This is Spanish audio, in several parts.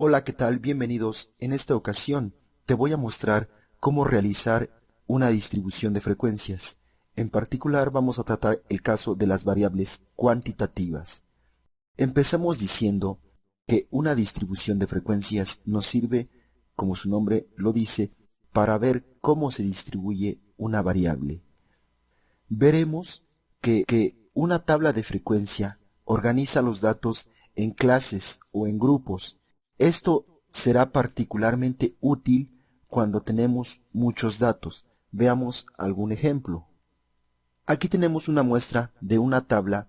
Hola, ¿qué tal? Bienvenidos. En esta ocasión te voy a mostrar cómo realizar una distribución de frecuencias. En particular vamos a tratar el caso de las variables cuantitativas. Empezamos diciendo que una distribución de frecuencias nos sirve, como su nombre lo dice, para ver cómo se distribuye una variable. Veremos que una tabla de frecuencia organiza los datos en clases o en grupos. Esto será particularmente útil cuando tenemos muchos datos. Veamos algún ejemplo. Aquí tenemos una muestra de una tabla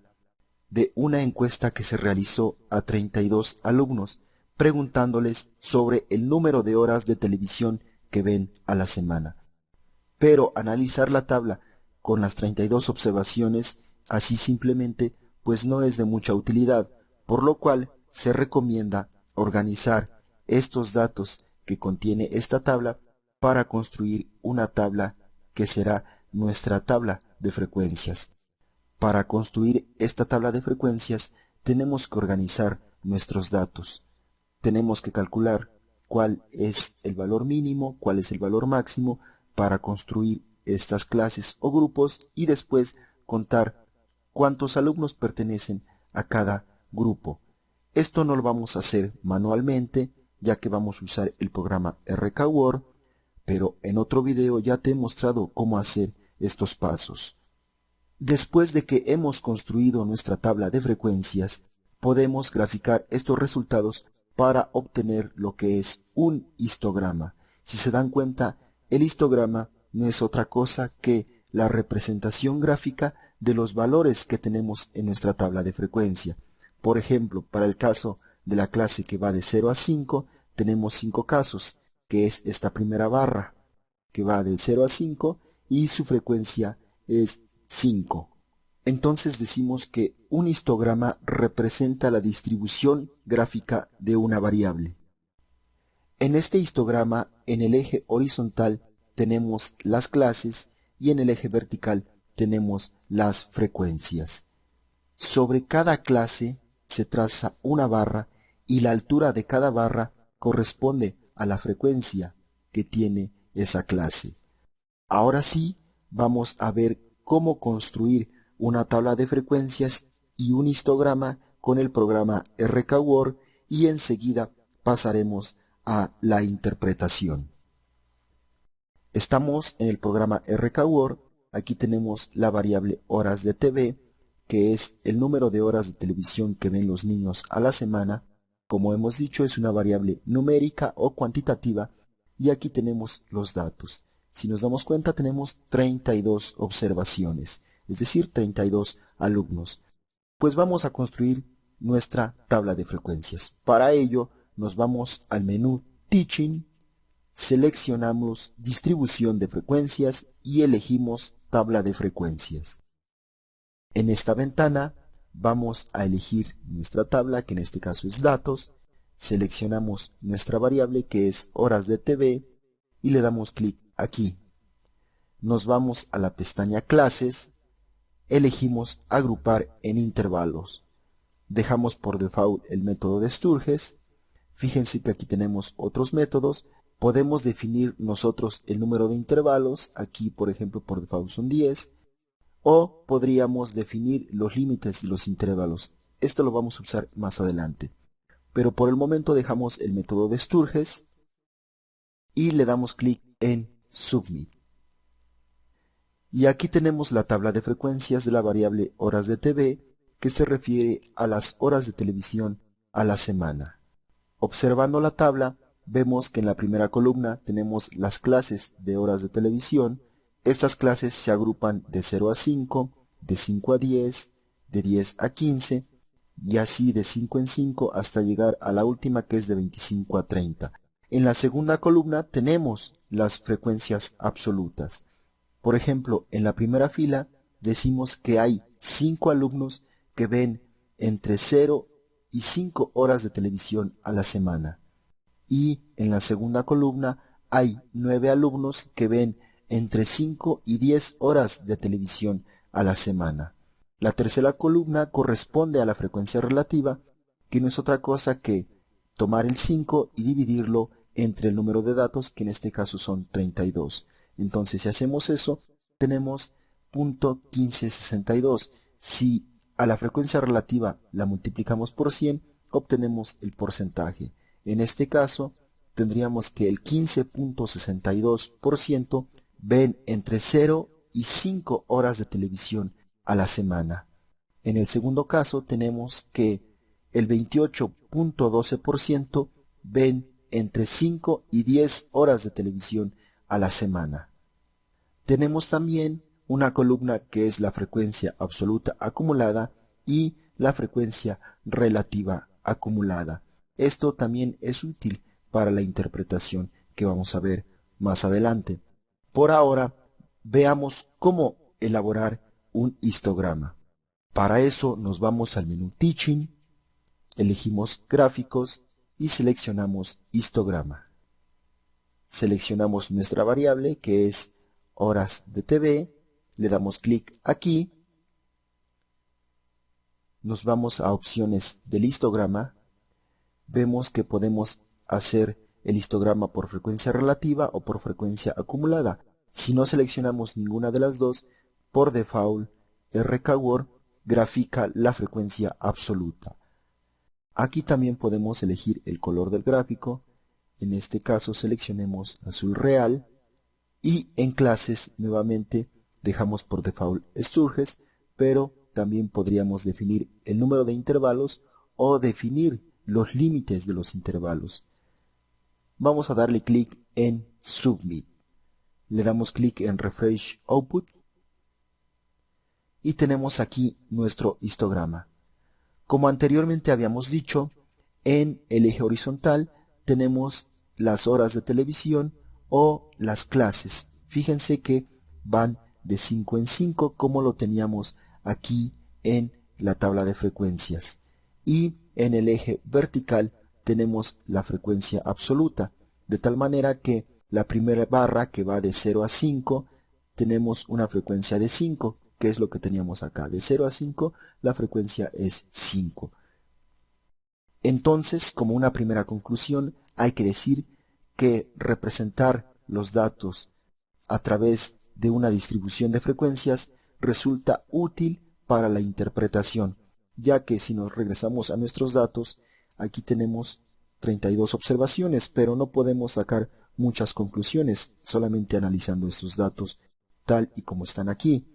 de una encuesta que se realizó a 32 alumnos, preguntándoles sobre el número de horas de televisión que ven a la semana. Pero analizar la tabla con las 32 observaciones así simplemente pues no es de mucha utilidad, por lo cual se recomienda organizar estos datos que contiene esta tabla para construir una tabla que será nuestra tabla de frecuencias. Para construir esta tabla de frecuencias tenemos que organizar nuestros datos. Tenemos que calcular cuál es el valor mínimo, cuál es el valor máximo para construir estas clases o grupos y después contar cuántos alumnos pertenecen a cada grupo. Esto no lo vamos a hacer manualmente, ya que vamos a usar el programa RK-Word, pero en otro video ya te he mostrado cómo hacer estos pasos. Después de que hemos construido nuestra tabla de frecuencias, podemos graficar estos resultados para obtener lo que es un histograma. Si se dan cuenta, el histograma no es otra cosa que la representación gráfica de los valores que tenemos en nuestra tabla de frecuencia. Por ejemplo, para el caso de la clase que va de 0 a 5, tenemos 5 casos, que es esta primera barra, que va del 0 a 5 y su frecuencia es 5. Entonces decimos que un histograma representa la distribución gráfica de una variable. En este histograma, en el eje horizontal tenemos las clases y en el eje vertical tenemos las frecuencias. Sobre cada clase se traza una barra y la altura de cada barra corresponde a la frecuencia que tiene esa clase. Ahora sí, vamos a ver cómo construir una tabla de frecuencias y un histograma con el programa RK-Word y enseguida pasaremos a la interpretación. Estamos en el programa RK-Word. Aquí tenemos la variable horas de TV, que es el número de horas de televisión que ven los niños a la semana. Como hemos dicho, es una variable numérica o cuantitativa y aquí tenemos los datos. Si nos damos cuenta, tenemos 32 observaciones, es decir, 32 alumnos. Pues vamos a construir nuestra tabla de frecuencias. Para ello, nos vamos al menú Teaching, seleccionamos Distribución de frecuencias y elegimos Tabla de frecuencias. En esta ventana vamos a elegir nuestra tabla, que en este caso es datos, seleccionamos nuestra variable que es horas de TV y le damos clic aquí. Nos vamos a la pestaña clases, elegimos agrupar en intervalos. Dejamos por default el método de Sturges. Fíjense que aquí tenemos otros métodos. Podemos definir nosotros el número de intervalos. Aquí, por ejemplo, por default son 10. O podríamos definir los límites de los intervalos. Esto lo vamos a usar más adelante. Pero por el momento dejamos el método de Sturges y le damos clic en Submit. Y aquí tenemos la tabla de frecuencias de la variable horas de TV, que se refiere a las horas de televisión a la semana. Observando la tabla, vemos que en la primera columna tenemos las clases de horas de televisión. Estas clases se agrupan de 0 a 5, de 5 a 10, de 10 a 15, y así de 5 en 5 hasta llegar a la última, que es de 25 a 30. En la segunda columna tenemos las frecuencias absolutas. Por ejemplo, en la primera fila decimos que hay 5 alumnos que ven entre 0 y 5 horas de televisión a la semana. Y en la segunda columna hay 9 alumnos que ven entre 5 y 10 horas de televisión a la semana. La tercera columna corresponde a la frecuencia relativa, que no es otra cosa que tomar el 5 y dividirlo entre el número de datos, que en este caso son 32. Entonces, si hacemos eso, tenemos .1562. Si a la frecuencia relativa la multiplicamos por 100, obtenemos el porcentaje. En este caso, tendríamos que el 15.62% ven entre 0 y 5 horas de televisión a la semana. En el segundo caso, tenemos que el 28.12% ven entre 5 y 10 horas de televisión a la semana. Tenemos también una columna que es la frecuencia absoluta acumulada y la frecuencia relativa acumulada. Esto también es útil para la interpretación que vamos a ver más adelante. Por ahora, veamos cómo elaborar un histograma. Para eso nos vamos al menú Teaching, elegimos Gráficos y seleccionamos Histograma. Seleccionamos nuestra variable que es horas de TV, le damos clic aquí, nos vamos a opciones del histograma, vemos que podemos hacer el histograma por frecuencia relativa o por frecuencia acumulada. Si no seleccionamos ninguna de las dos, por default RK-Word grafica la frecuencia absoluta. Aquí también podemos elegir el color del gráfico, en este caso seleccionemos azul real y en clases nuevamente dejamos por default Sturges, pero también podríamos definir el número de intervalos o definir los límites de los intervalos. Vamos a darle clic en Submit. Le damos clic en Refresh Output y tenemos aquí nuestro histograma. Como anteriormente habíamos dicho, en el eje horizontal tenemos las horas de televisión o las clases. Fíjense que van de 5 en 5 como lo teníamos aquí en la tabla de frecuencias. Y en el eje vertical tenemos la frecuencia absoluta, de tal manera que la primera barra que va de 0 a 5 tenemos una frecuencia de 5, que es lo que teníamos acá. De 0 a 5 la frecuencia es 5. Entonces, como una primera conclusión, hay que decir que representar los datos a través de una distribución de frecuencias resulta útil para la interpretación, ya que si nos regresamos a nuestros datos, aquí tenemos 32 observaciones, pero no podemos sacar muchas conclusiones solamente analizando estos datos tal y como están aquí.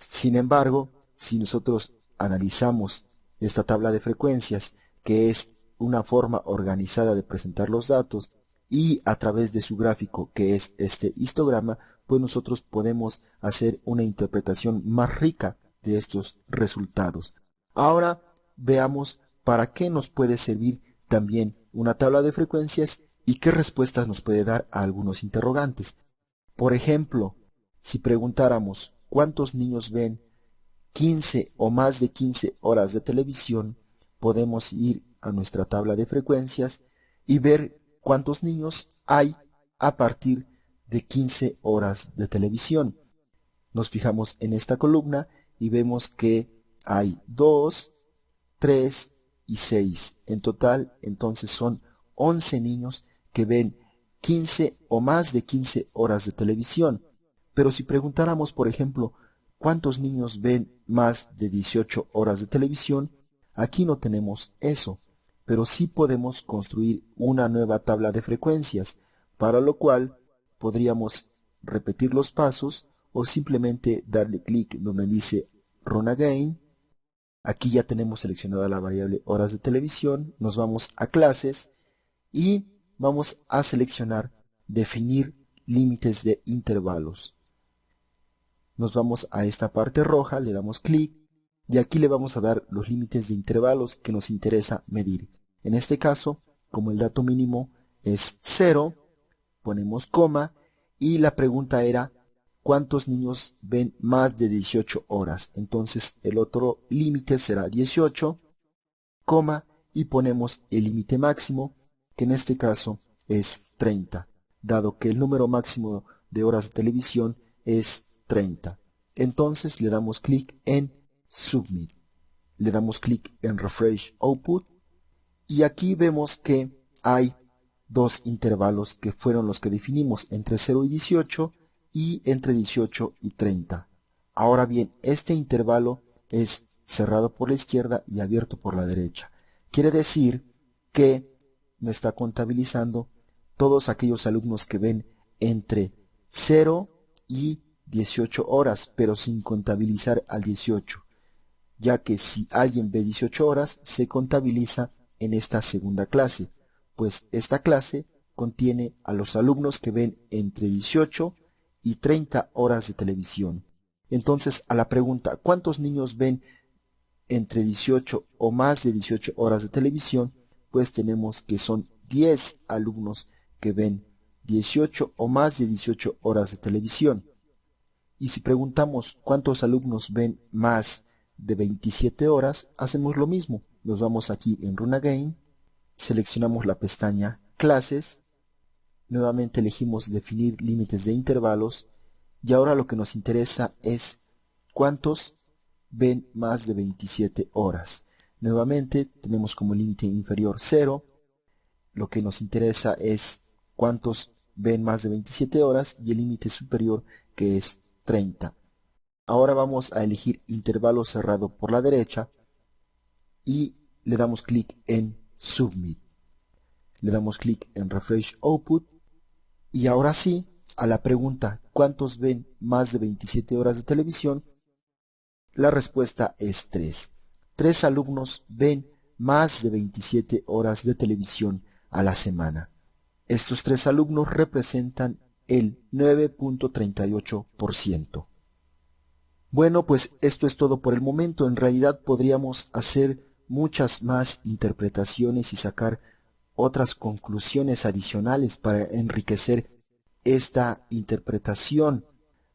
Sin embargo, si nosotros analizamos esta tabla de frecuencias, que es una forma organizada de presentar los datos, y a través de su gráfico, que es este histograma, pues nosotros podemos hacer una interpretación más rica de estos resultados. Ahora veamos para qué nos puede servir también una tabla de frecuencias y qué respuestas nos puede dar a algunos interrogantes. Por ejemplo, si preguntáramos ¿cuántos niños ven 15 o más de 15 horas de televisión? Podemos ir a nuestra tabla de frecuencias y ver cuántos niños hay a partir de 15 horas de televisión. Nos fijamos en esta columna y vemos que hay 2, 3 y 6. En total, entonces son 11 niños que ven 15 o más de 15 horas de televisión. Pero si preguntáramos, por ejemplo, ¿cuántos niños ven más de 18 horas de televisión? Aquí no tenemos eso, pero sí podemos construir una nueva tabla de frecuencias, para lo cual podríamos repetir los pasos o simplemente darle clic donde dice Run Again. Aquí ya tenemos seleccionada la variable horas de televisión, nos vamos a clases y vamos a seleccionar definir límites de intervalos. Nos vamos a esta parte roja, le damos clic y aquí le vamos a dar los límites de intervalos que nos interesa medir. En este caso, como el dato mínimo es 0, ponemos coma y la pregunta era ¿cuántos niños ven más de 18 horas? Entonces el otro límite será 18, coma, y ponemos el límite máximo, que en este caso es 30, dado que el número máximo de horas de televisión es 30. Entonces le damos clic en Submit. Le damos clic en Refresh Output y aquí vemos que hay dos intervalos que fueron los que definimos entre 0 y 18 y entre 18 y 30. Ahora bien, este intervalo es cerrado por la izquierda y abierto por la derecha. Quiere decir que me está contabilizando todos aquellos alumnos que ven entre 0 y 18 horas, pero sin contabilizar al 18, ya que si alguien ve 18 horas, se contabiliza en esta segunda clase, pues esta clase contiene a los alumnos que ven entre 18 y 30 horas de televisión. Entonces, a la pregunta, ¿cuántos niños ven entre 18 o más de 18 horas de televisión? Pues tenemos que son 10 alumnos que ven 18 o más de 18 horas de televisión. Y si preguntamos cuántos alumnos ven más de 27 horas, hacemos lo mismo. Nos vamos aquí en Run Again, seleccionamos la pestaña Clases, nuevamente elegimos definir límites de intervalos y ahora lo que nos interesa es cuántos ven más de 27 horas. Nuevamente tenemos como límite inferior 0, lo que nos interesa es cuántos ven más de 27 horas y el límite superior que es 30. Ahora vamos a elegir intervalo cerrado por la derecha y le damos clic en Submit. Le damos clic en Refresh Output y ahora sí, a la pregunta ¿cuántos ven más de 27 horas de televisión? La respuesta es 3. 3 alumnos ven más de 27 horas de televisión a la semana. Estos 3 alumnos representan el 9.38%. Bueno, pues esto es todo por el momento. En realidad podríamos hacer muchas más interpretaciones y sacar otras conclusiones adicionales para enriquecer esta interpretación.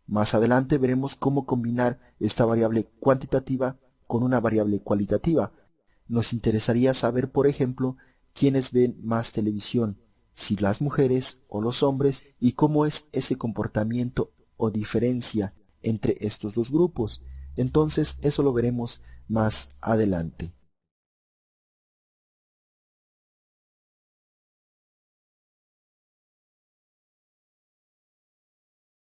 Más adelante veremos cómo combinar esta variable cuantitativa con una variable cualitativa. Nos interesaría saber, por ejemplo, quiénes ven más televisión, si las mujeres o los hombres, y cómo es ese comportamiento o diferencia entre estos dos grupos. Entonces, eso lo veremos más adelante.